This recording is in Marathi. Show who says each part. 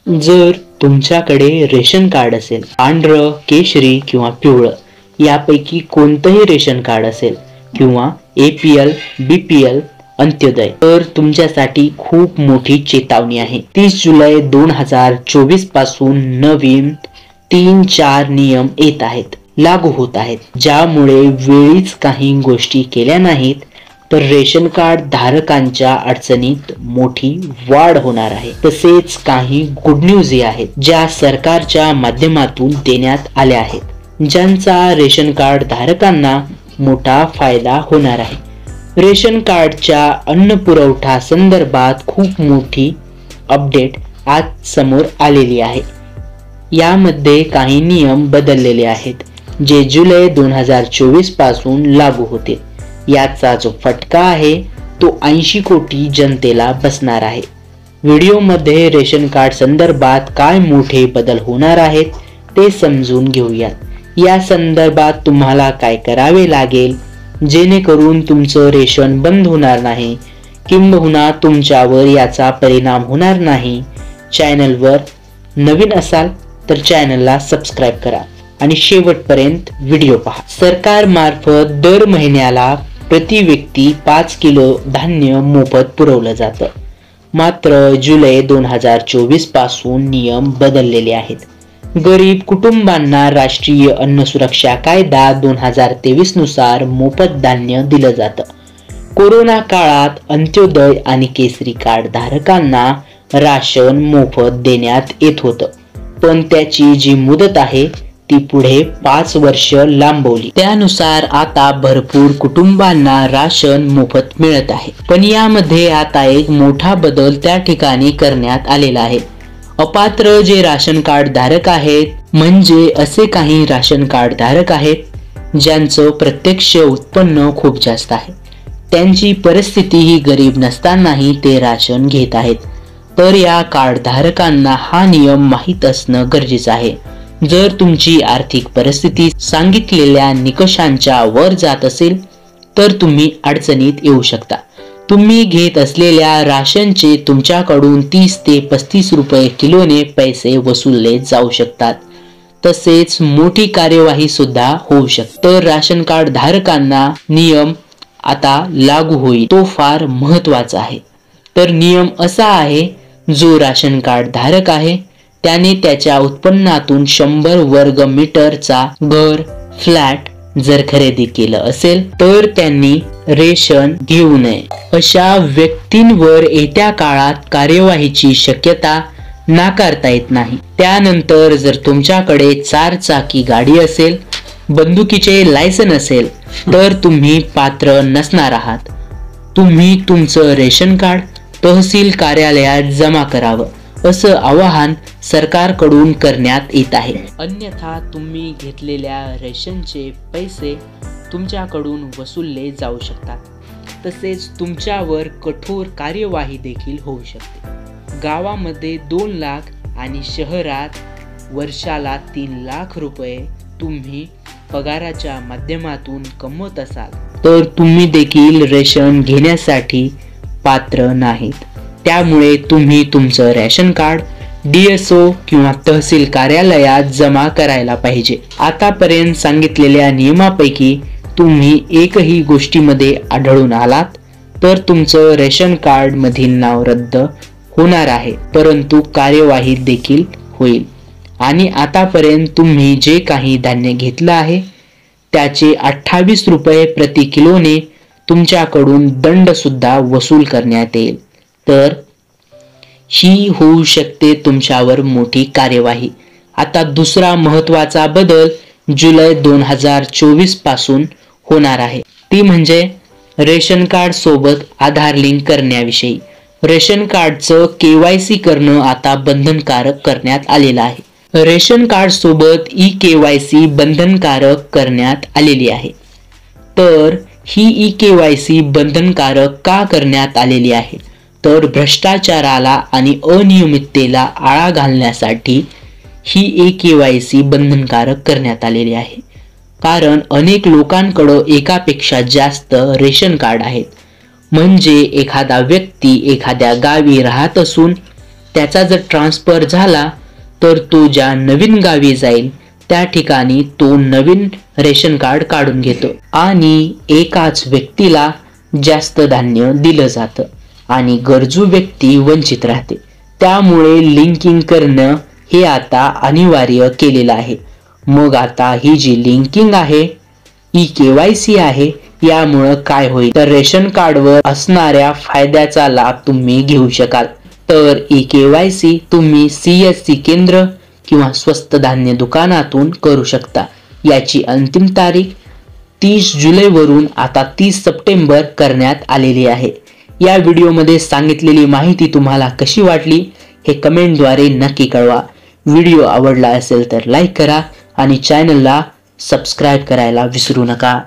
Speaker 1: जर तुमच्याकडे रेशन कार्ड असेल, पांढरं, केशरी किंवा पिवळं यापैकी कोणतंही रेशन कार्ड असेल किंवा APL, BPL, अंत्योदय, तर तुमच्यासाठी खूप मोठी चेतावणी आहे. 30 जुलै 2024 पासून नवीन 3-4 नियम येत आहेत, लागू होत आहेत, ज्यामुळे वेळीच काही गोष्टी केल्या नाहीत तर रेशन कार्ड धारकांच्या अडचणीत मोठी वाढ होणार आहे. तसेच काही गुड न्यूज आहेत ज्या सरकारच्या माध्यमातून देण्यात आल्या आहेत, ज्यांचा रेशन कार्ड धारकांना मोठा फायदा होणार आहे. रेशन कार्डच्या अन्न पुरवठा संदर्भात खूप मोठी अपडेट आज समोर आलेली आहे. यामध्ये काही नियम बदललेले आहेत जे जुलै 2024 पासून लागू होतील. याचा जो फटका आहे तो 80 कोटी जनतेला बसणार आहे. व्हिडिओमध्ये रेशन कार्ड संदर्भात काय मोठे बदल होणार आहेत ते समजून घेऊयात. या संदर्भात तुम्हाला काय करावे लागेल जेणेकरून तुमचं रेशन बंद होणार नाही किंबहुना तुमच्यावर याचा परिणाम होणार नाही. चॅनलवर नवीन असाल तर चॅनलला सबस्क्राईब करा आणि शेवटपर्यंत व्हिडिओ पहा. सरकारमार्फत दर महिन्याला प्रति व्यक्ती 5 किलो धान्य मोफत पुरवलं जातं. मात्र जुलै 2024 पासून नियम बदललेले आहेत. गरीब कुटुंबांना राष्ट्रीय अन्न सुरक्षा कायदा 2023 नुसार मोफत धान्य दिलं जातं. कोरोना काळात अंत्योदय आणि केसरी कार्ड धारकांना राशन मोफत देण्यात येत होतं, पण त्याची जी मुदत आहे ती पुढे 5 वर्ष लांबवली. त्यानुसार आता भरपूर कुटुंबांना राशन मोफत मिळत आहे. पण यामध्ये आता एक मोठा बदल त्या ठिकाणी करण्यात आलेला आहे. अपात्र जे राशन कार्ड धारक आहेत, म्हणजे असे काही राशन कार्ड धारक आहेत ज्यांचं प्रत्यक्ष उत्पन्न खूप जास्त आहे, त्यांची परिस्थिती ही गरीब नसतानाही ते राशन घेत आहेत, तर या कार्ड धारकांना हा नियम माहीत असणं गरजेचं आहे. जर तुमची आर्थिक परिस्थिती सांगितलेल्या निकषांच्या वर जात असेल तर तुम्ही अडचणीत येऊ शकता. तुम्ही घेत असलेल्या राशनचे तुमच्याकडून 30 ते 35 रुपये किलोने पैसे वसूलले जाऊ शकतात. तसेच मोठी कार्यवाही सुद्धा होऊ शकते. तर राशन कार्ड धारकांना नियम आता लागू होईल तो फार महत्वाचा आहे. तर नियम असा आहे, जो राशन कार्ड धारक आहे त्याने त्याच्या उत्पन्नातून 100 वर्ग मीटरचा घर, फ्लॅट जर खरेदी केलं असेल तर त्यांनी रेशन घेऊ नये. अशा व्यक्तींवर येत्या काळात कार्यवाहीची शक्यता नाकारता येत नाही. त्यानंतर जर तुमच्याकडे 4 चाकी गाडी असेल, बंदुकीचे लायसन असेल तर तुम्ही पात्र नसणार आहात. तुम्ही तुमचं रेशन कार्ड तहसील कार्यालयात जमा करावं असं आवाहन सरकारकडून करण्यात येत आहे. अन्यथा तुम्ही घेतलेल्या रेशनचे पैसे तुमच्याकडून वसूलले जाऊ शकतात. तसेच तुमच्यावर कठोर कार्यवाही देखील होऊ शकते. गावामध्ये 2 लाख आणि शहरात वर्षाला 3 लाख रुपये तुम्ही पगाराच्या माध्यमातून कमवत असाल तर तुम्ही देखील रेशन घेण्यासाठी पात्र नाहीत. त्यामुळे तुम्ही तुमचं रेशन कार्ड DSO किंवा तहसील कार्यालयात जमा करायला पाहिजे. आतापर्यंत सांगितलेल्या नियमापैकी तुम्ही एकही गोष्टीमध्ये आढळून आलात तर तुमचं रेशन कार्ड मधील नाव रद्द होणार आहे, परंतु कार्यवाही देखील होईल. आणि आतापर्यंत तुम्ही जे काही धान्य घेतलं आहे त्याचे 28 रुपये प्रति किलोने तुमच्याकडून दंड सुद्धा वसूल करण्यात येईल. तर ही होऊ शकते तुमच्यावर मोठी कार्यवाही. आता दुसरा महत्वाचा बदल जुलै 2024 पासून होणार आहे, ती म्हणजे रेशन कार्ड सोबत आधार लिंक करण्याविषयी. रेशन कार्डचं KYC करणं आता बंधनकारक करण्यात आलेलं आहे. रेशन कार्ड सोबत eKYC बंधनकारक करण्यात आलेली आहे. तर ही eKYC बंधनकारक का करण्यात आलेली आहे तर भ्रष्टाचाराला आणि अनियमिततेला आळा घालण्यासाठी ही eKYC बंधनकारक करण्यात आलेली आहे. कारण अनेक लोकांकडे एकापेक्षा जास्त रेशन कार्ड आहेत. म्हणजे एखादा व्यक्ती एखाद्या गावी राहत असून त्याचा जर ट्रान्सफर झाला तर तो ज्या नवीन गावी जाईल त्या ठिकाणी तो नवीन रेशन कार्ड काढून घेतो आणि एकाच व्यक्तीला जास्त धान्य दिलं जातं आणि गरजू व्यक्ती वंचित राहते. त्यामुळे लिंकिंग करणं हे आता अनिवार्य केलेलं आहे. मग आता ही जी लिंकिंग आहे KYC आहे, यामुळं काय होईल तर रेशन कार्डवर असणाऱ्या फायद्याचा लाभ तुम्ही घेऊ शकाल. तर KYC तुम्ही CSC केंद्र किंवा स्वस्त धान्य दुकानातून करू शकता. याची अंतिम तारीख 30 जुलै वरून आता 30 सप्टेंबर करण्यात आलेली आहे. या व्हिडिओमध्ये सांगितलेली माहिती तुम्हाला कशी वाटली हे कमेंटद्वारे नक्की कळवा. व्हिडिओ आवडला असेल तर लाईक करा आणि चॅनलला सबस्क्राईब करायला विसरू नका.